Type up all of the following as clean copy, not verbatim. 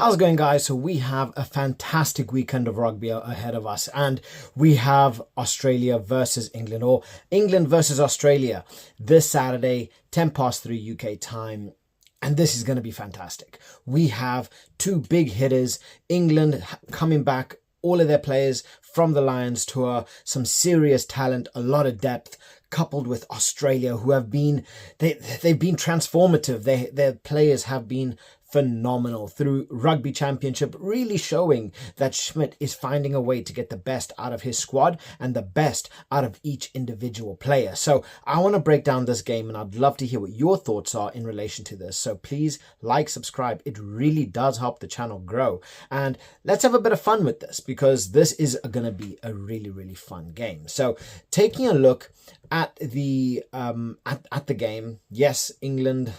How's it going, guys? So we have a fantastic weekend of rugby ahead of us, and we have Australia versus England, or England versus Australia, this Saturday, 3 UK time. And this is going to be fantastic. We have two big hitters, England coming back, all of their players from the Lions tour, some serious talent, a lot of depth, coupled with Australia, who have been, they've been transformative. Their players have been phenomenal through Rugby Championship, really showing that Schmidt is finding a way to get the best out of his squad and the best out of each individual player. So I want to break down this game, and I'd love to hear what your thoughts are in relation to this. So please like, subscribe. It really does help the channel grow. And let's have a bit of fun with this, because this is going to be a really, really fun game. So taking a look at the game, yes, England,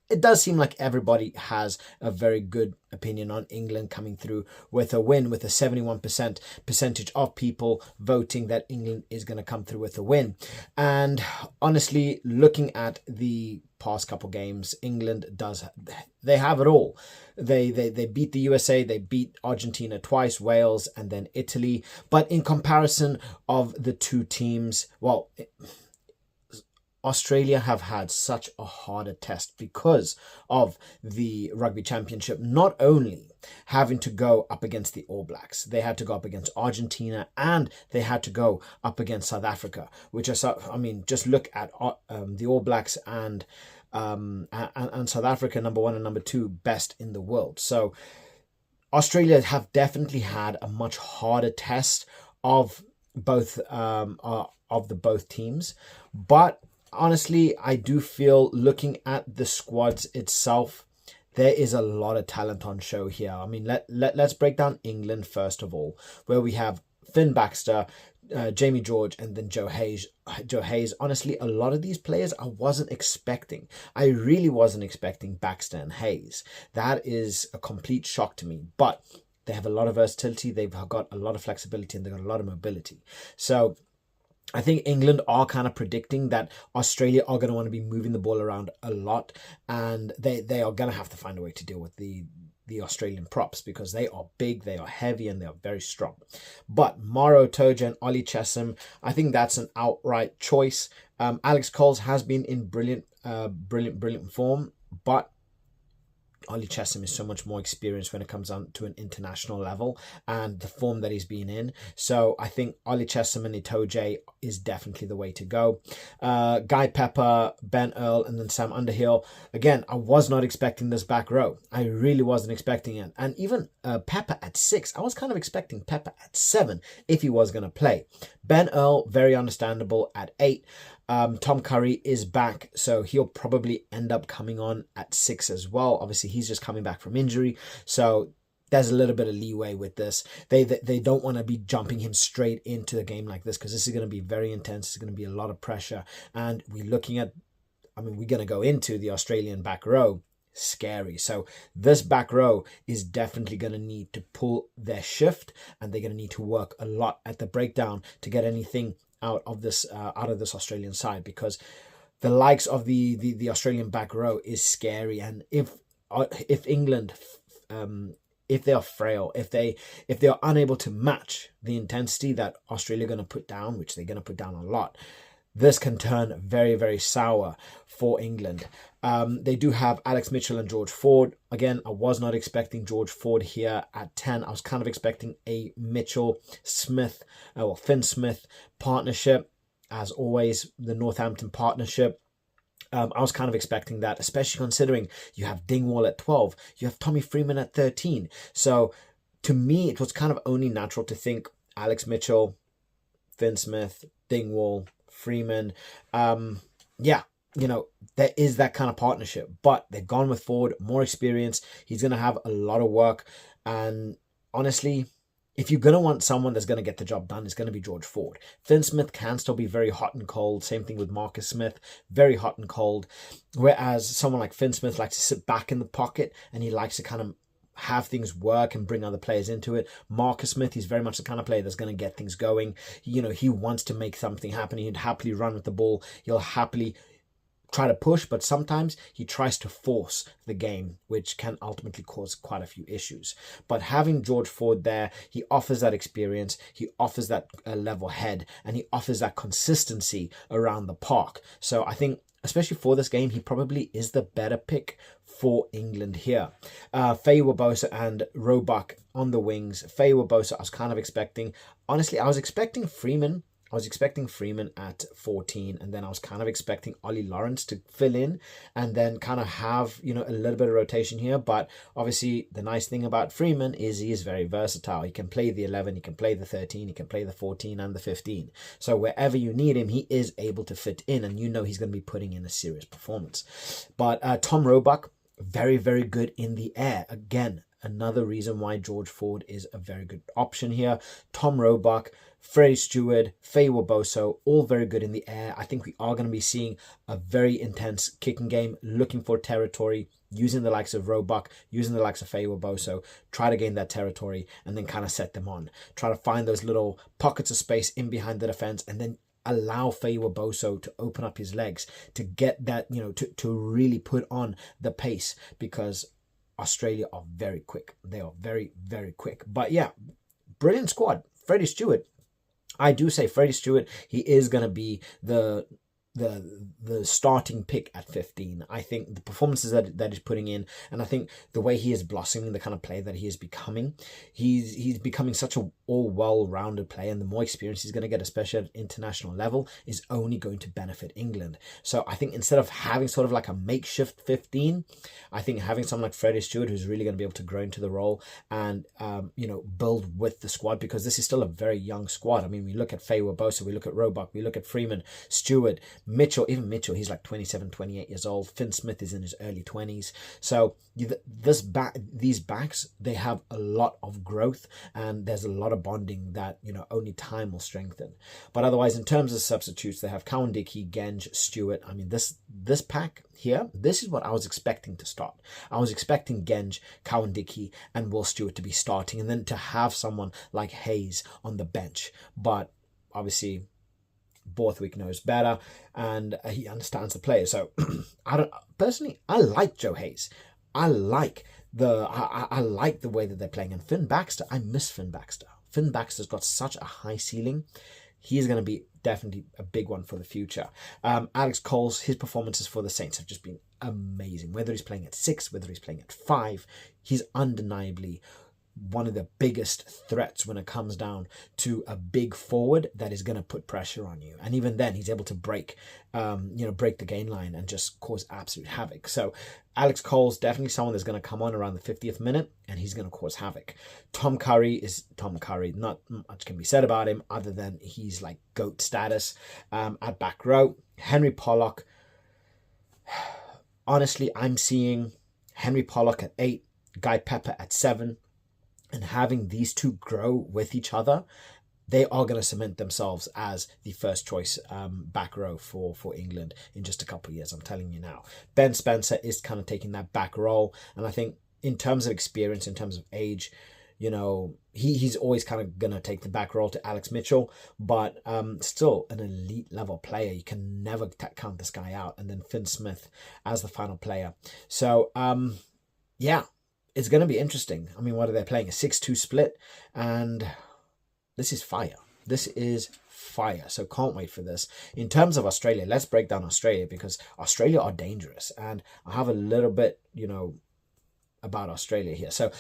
it does seem like everybody has a very good opinion on England coming through with a win, with a 71% percentage of people voting that England is going to come through with a win. And honestly, looking at the past couple games, England they have it all. They beat the USA, they beat Argentina twice, Wales, and then Italy. But in comparison of the two teams, well, Australia have had such a harder test because of the Rugby Championship, not only having to go up against the All Blacks, they had to go up against Argentina, and they had to go up against South Africa, which are, I mean, just look at the All Blacks and South Africa, number 1 and number 2 best in the world. So Australia have definitely had a much harder test of both both teams, but honestly, I do feel, looking at the squads itself, there is a lot of talent on show here. I mean, let's break down England first of all, where we have Finn Baxter, Jamie George, and then Joe Hayes. Honestly, a lot of these players I wasn't expecting. I really wasn't expecting Baxter and Hayes. That is a complete shock to me, but they have a lot of versatility, they've got a lot of flexibility, and they've got a lot of mobility. So I think England are kind of predicting that Australia are going to want to be moving the ball around a lot, and they are going to have to find a way to deal with the Australian props, because they are big, they are heavy, and they are very strong. But Maro Itoje and Ollie Chessum, I think that's an outright choice. Alex Coles has been in brilliant form, but Ollie Chessum is so much more experienced when it comes down to an international level and the form that he's been in. So I think Ollie Chessum and Itoje is definitely the way to go. Guy Pepper, Ben Earl, and then Sam Underhill. Again, I was not expecting this back row. I really wasn't expecting it. And even Pepper at 6, I was kind of expecting Pepper at 7 if he was going to play. Ben Earl, very understandable, at 8. Tom Curry is back, so he'll probably end up coming on at 6 as well. Obviously, he's just coming back from injury, so there's a little bit of leeway with this. They don't want to be jumping him straight into the game like this, because this is going to be very intense. It's going to be a lot of pressure, and we're looking at, I mean, we're going to go into the Australian back row. Scary. So this back row is definitely going to need to pull their shift, and they're going to need to work a lot at the breakdown to get anything out of this Australian side, because the likes of the Australian back row is scary. And if England, if they are frail, if they are unable to match the intensity that Australia are going to put down, which they're going to put down a lot, this can turn very, very sour for England. They do have Alex Mitchell and George Ford. Again, I was not expecting George Ford here at 10. I was kind of expecting a Mitchell-Smith, Finn Smith partnership. As always, the Northampton partnership. I was kind of expecting that, especially considering you have Dingwall at 12. You have Tommy Freeman at 13. So to me, it was kind of only natural to think Alex Mitchell, Finn Smith, Dingwall, Freeman. Yeah, you know, there is that kind of partnership, but they've gone with Ford, more experience. He's going to have a lot of work. And honestly, if you're going to want someone that's going to get the job done, it's going to be George Ford. Finn Smith can still be very hot and cold. Same thing with Marcus Smith, very hot and cold. Whereas someone like Finn Smith likes to sit back in the pocket, and he likes to kind of have things work and bring other players into it. Marcus Smith, he's very much the kind of player that's going to get things going. You know, he wants to make something happen. He'd happily run with the ball. He'll happily try to push, but sometimes he tries to force the game, which can ultimately cause quite a few issues. But having George Ford there, he offers that experience, he offers that level head, and he offers that consistency around the park. So I think, especially for this game, he probably is the better pick for England here. Faye Wabosa and Roebuck on the wings. Faye Wabosa, I was kind of expecting. Honestly, I was expecting Freeman. I was expecting Freeman at 14, and then I was kind of expecting Ollie Lawrence to fill in and then kind of have, you know, a little bit of rotation here. But obviously the nice thing about Freeman is he is very versatile. He can play the 11, he can play the 13, he can play the 14 and the 15. So wherever you need him, he is able to fit in, and you know he's going to be putting in a serious performance. But Tom Roebuck, very, very good in the air. Again, another reason why George Ford is a very good option here. Tom Roebuck, Freddie Stewart, Faye Waboso, all very good in the air. I think we are going to be seeing a very intense kicking game, looking for territory, using the likes of Roebuck, using the likes of Faye Waboso, try to gain that territory and then kind of set them on. Try to find those little pockets of space in behind the defense, and then allow Faye Waboso to open up his legs to get that, you know, to really put on the pace, because Australia are very quick. They are very, very quick. But yeah, brilliant squad. Freddie Stewart. I do say Freddie Stewart, he is going to be the starting pick at 15. I think the performances that he's putting in, and I think the way he is blossoming, the kind of player that he is becoming, he's becoming such a well-rounded player, and the more experience he's going to get, especially at international level, is only going to benefit England. So I think instead of having sort of like a makeshift 15, I think having someone like Freddie Stewart, who's really going to be able to grow into the role and you know, build with the squad, because this is still a very young squad. I mean, we look at Faye Wabosa, we look at Roebuck, we look at Freeman, Stewart, Mitchell, even Mitchell, he's like 27, 28 years old. Finn Smith is in his early 20s. So these backs, they have a lot of growth, and there's a lot of bonding that, you know, only time will strengthen. But otherwise, in terms of substitutes, they have Cowan-Dickie, Genge, Stewart. I mean, this pack here, this is what I was expecting to start. I was expecting Genge, Cowan-Dickie, and Will Stewart to be starting, and then to have someone like Hayes on the bench. But obviously, Borthwick knows better, and he understands the player. So I like Joe Hayes. I like the way that they're playing. And Finn Baxter, I miss Finn Baxter. Finn Baxter's got such a high ceiling. He's going to be definitely a big one for the future. Alex Coles, his performances for the Saints have just been amazing. Whether he's playing at 6, whether he's playing at 5, he's undeniably one of the biggest threats when it comes down to a big forward that is going to put pressure on you. And even then, he's able to break the gain line and just cause absolute havoc. So Alex Cole's definitely someone that's going to come on around the 50th minute, and he's going to cause havoc. Tom Curry is Tom Curry. Not much can be said about him other than he's like GOAT status. At back row, Henry Pollock. Honestly, I'm seeing Henry Pollock at 8, Guy Pepper at 7, and having these two grow with each other, they are going to cement themselves as the first choice back row for England in just a couple of years. I'm telling you now. Ben Spencer is kind of taking that back role, and I think in terms of experience, in terms of age, you know, he's always kind of going to take the back role to Alex Mitchell, but still an elite level player. You can never count this guy out. And then Finn Smith as the final player. So yeah, it's going to be interesting. I mean, what are they playing? A 6-2 split, and this is fire. This is fire. So can't wait for this. In terms of Australia, let's break down Australia, because Australia are dangerous, and I have a little bit, you know, about Australia here. So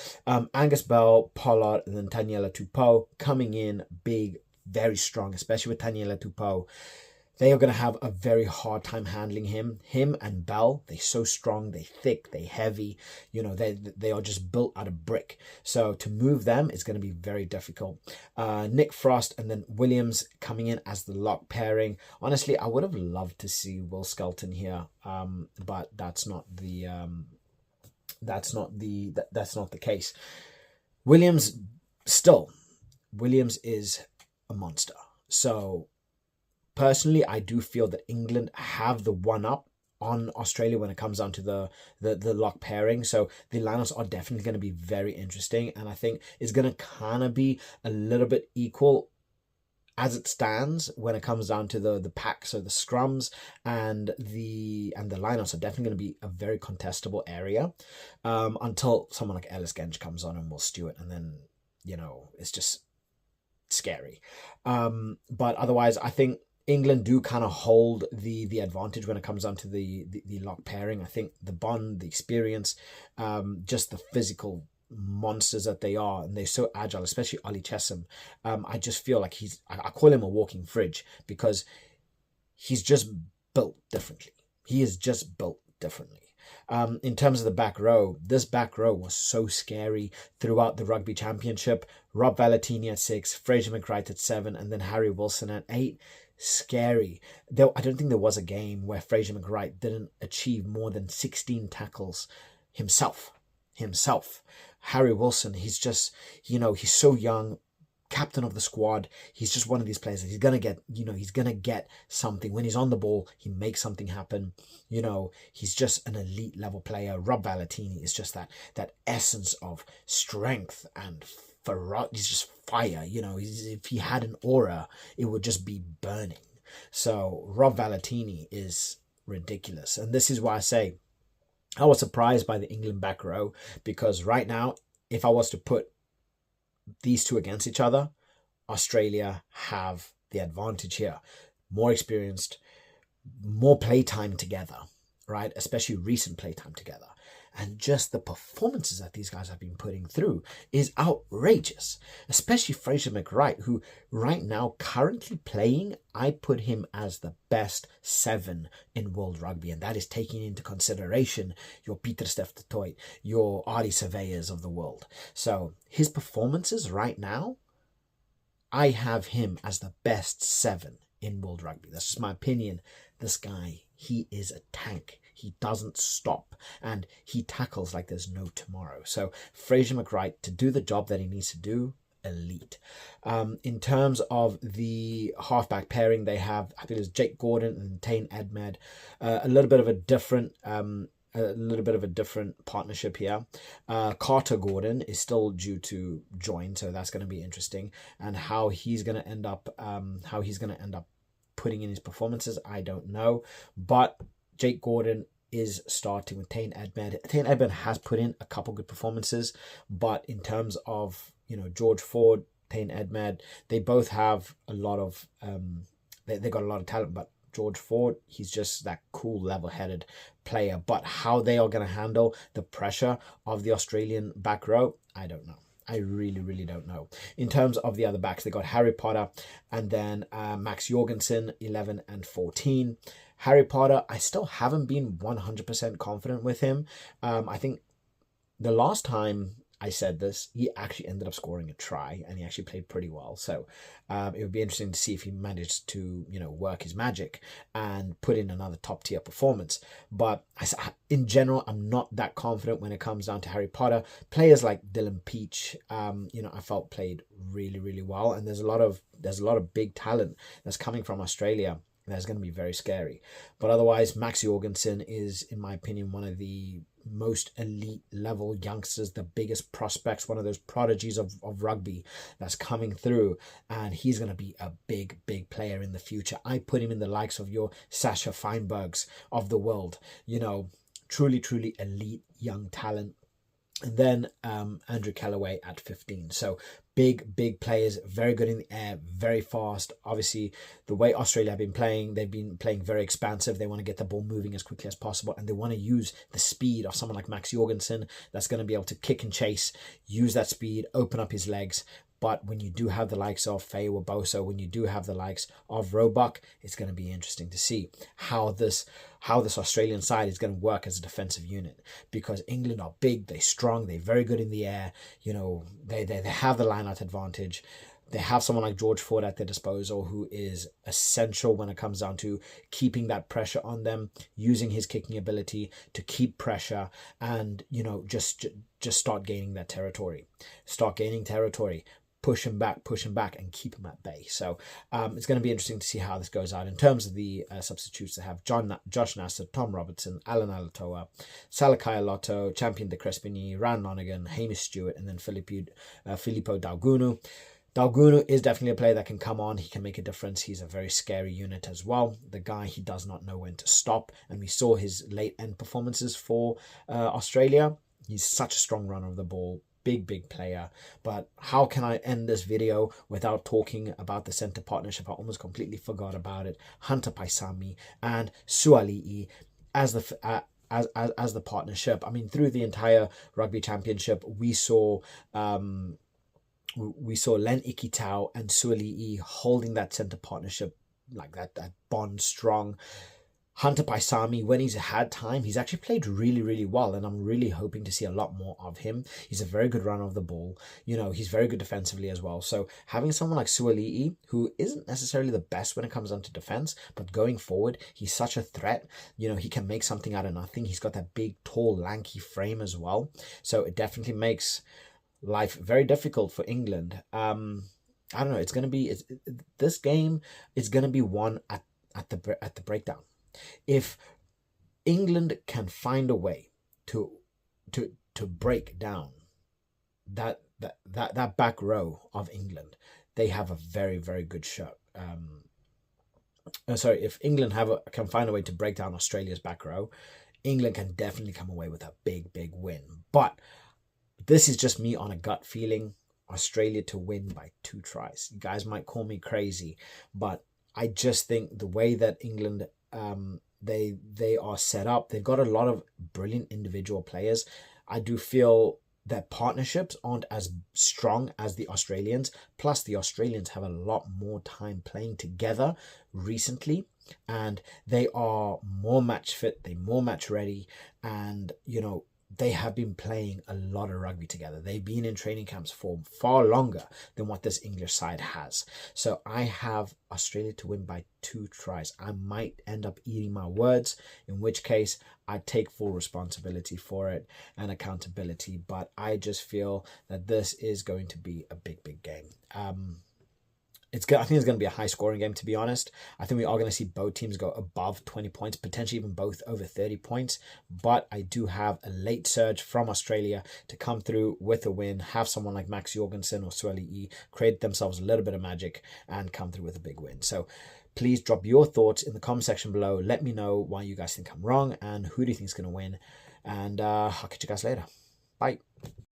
Angus Bell, Pollard, and then Taniela Tupou coming in big, very strong, especially with Taniela Tupou. They are going to have a very hard time handling him. Him and Bell, they're so strong, they're thick, they're heavy. You know, they are just built out of brick. So to move them is going to be very difficult. Nick Frost and then Williams coming in as the lock pairing. Honestly, I would have loved to see Will Skelton here, but that's not the case. Williams is a monster. So personally, I do feel that England have the one up on Australia when it comes down to the lock pairing. So the lineups are definitely going to be very interesting, and I think it's going to kind of be a little bit equal as it stands, when it comes down to the packs or the scrums and the lineouts, are definitely going to be a very contestable area until someone like Ellis Genge comes on and will stew it, and then it's just scary. But otherwise, I think England do kind of hold the advantage when it comes down to the lock pairing. I think the bond, the experience, just the physical monsters that they are, and they're so agile, especially Ollie Chessum. I just feel like I call him a walking fridge, because he's just built differently. He is just built differently. In terms of the back row, this back row was so scary throughout the Rugby Championship. Rob Valetini at 6, Fraser McReight at 7, and then Harry Wilson at 8. Scary. Though I don't think there was a game where Fraser McReight didn't achieve more than 16 tackles himself. Harry Wilson, he's just, he's so young, captain of the squad. He's just one of these players that he's going to get something. When he's on the ball, he makes something happen. He's just an elite level player. Rob Valetini is just that essence of strength and he's just fire. If he had an aura, it would just be burning. So Rob Valetini is ridiculous. And this is why I say I was surprised by the England back row, because right now, if I was to put these two against each other, Australia have the advantage here. More experienced, more playtime together, right? Especially recent playtime together. And just the performances that these guys have been putting through is outrageous. Especially Fraser McReight, who right now currently playing, I put him as the best 7 in world rugby. And that is taking into consideration your Pieter Steph du Toit, your Ardie Surveyors of the world. So his performances right now, I have him as the best 7 in world rugby. That's just my opinion. This guy, he is a tank. He doesn't stop, and he tackles like there's no tomorrow. So Fraser McReight, to do the job that he needs to do, elite. In terms of the halfback pairing, they have, I think it's Jake Gordon and Tane Edmed. A little bit of a different partnership here. Carter Gordon is still due to join, so that's going to be interesting. And how he's going to end up putting in his performances, I don't know. But Jake Gordon is starting with Tane Edmed. Tane Edmed has put in a couple good performances, but in terms of George Ford, Tane Edmed, they both have a lot of they got a lot of talent. But George Ford, he's just that cool, level-headed player. But how they are going to handle the pressure of the Australian back row, I don't know. I really, really don't know. In terms of the other backs, they got Harry Potter and then Max Jorgensen, 11 and 14. Harry Potter, I still haven't been 100% confident with him. I think the last time I said this, he actually ended up scoring a try, and he actually played pretty well. So it would be interesting to see if he managed to, work his magic and put in another top tier performance. But in general, I'm not that confident when it comes down to Harry Potter. Players like Dylan Peach, I felt played really, really well. And there's a lot of big talent that's coming from Australia. That's going to be very scary. But otherwise, Max Jorgensen is, in my opinion, one of the most elite level youngsters, the biggest prospects, one of those prodigies of rugby that's coming through. And he's going to be a big, big player in the future. I put him in the likes of your Sasha Feinbergs of the world. Truly, truly elite young talent. And then Andrew Callaway at 15. So big players, very good in the air, very fast. Obviously, the way Australia have been playing, they've been playing very expansive. They want to get the ball moving as quickly as possible, and they want to use the speed of someone like Max Jorgensen that's going to be able to kick and chase, use that speed, open up his legs. But when you do have the likes of Faye Waboso, when you do have the likes of Roebuck, it's going to be interesting to see how this Australian side is going to work as a defensive unit. Because England are big, they're strong, they're very good in the air. They have the line-out advantage. They have someone like George Ford at their disposal who is essential when it comes down to keeping that pressure on them, using his kicking ability to keep pressure and, just start gaining that territory. Start gaining territory. Push him back, and keep him at bay. So it's going to be interesting to see how this goes out. In terms of the substitutes, they have Josh Nasser, Tom Robertson, Alan Alatoa, Salakai Lotto, Champion de Crespigny, Ran Lonergan, Hamish Stewart, and then Filippo Daugunu. Dalgunu is definitely a player that can come on. He can make a difference. He's a very scary unit as well. The guy, he does not know when to stop. And we saw his late end performances for Australia. He's such a strong runner of the ball. Big player. But how can I end this video without talking about the center partnership? I almost completely forgot about it. Hunter Paisami and Suali'i as the as the partnership. I mean, through the entire Rugby Championship, we saw Len Ikitau and Suali'i holding that center partnership, like that bond strong. Hunter Paisami, when he's had time, he's actually played really well, and I'm really hoping to see a lot more of him. He's a very good runner of the ball. You know, he's very good defensively as well. So having someone like Suali'i, who isn't necessarily the best when it comes down to defense, but going forward, he's such a threat. You know, he can make something out of nothing. He's got that big, tall, lanky frame as well. So it definitely makes life very difficult for England. I don't know. It's going to be, this game is going to be won at the breakdown. If England can find a way to break down that back row of England, they have a very good shot. If England can find a way to break down Australia's back row, England can definitely come away with a big win. But this is just me on a gut feeling. Australia to win by 2 tries. You guys might call me crazy, but I just think the way that England they are set up, they've got a lot of brilliant individual players. I do feel that partnerships aren't as strong as the Australians. Plus, the Australians have a lot more time playing together recently, and they are more match fit, they're more match ready, and you know, they have been playing a lot of rugby together. They've been in training camps for far longer than what this English side has. So I have Australia to win by 2 tries. I might end up eating my words, in which case I take full responsibility for it and accountability. But I just feel that this is going to be a big game. I think it's going to be a high-scoring game, to be honest. I think we are going to see both teams go above 20 points, potentially even both over 30 points. But I do have a late surge from Australia to come through with a win, have someone like Max Jorgensen or Suali'i create themselves a little bit of magic and come through with a big win. So please drop your thoughts in the comment section below. Let me know why you guys think I'm wrong and who do you think is going to win. And I'll catch you guys later. Bye.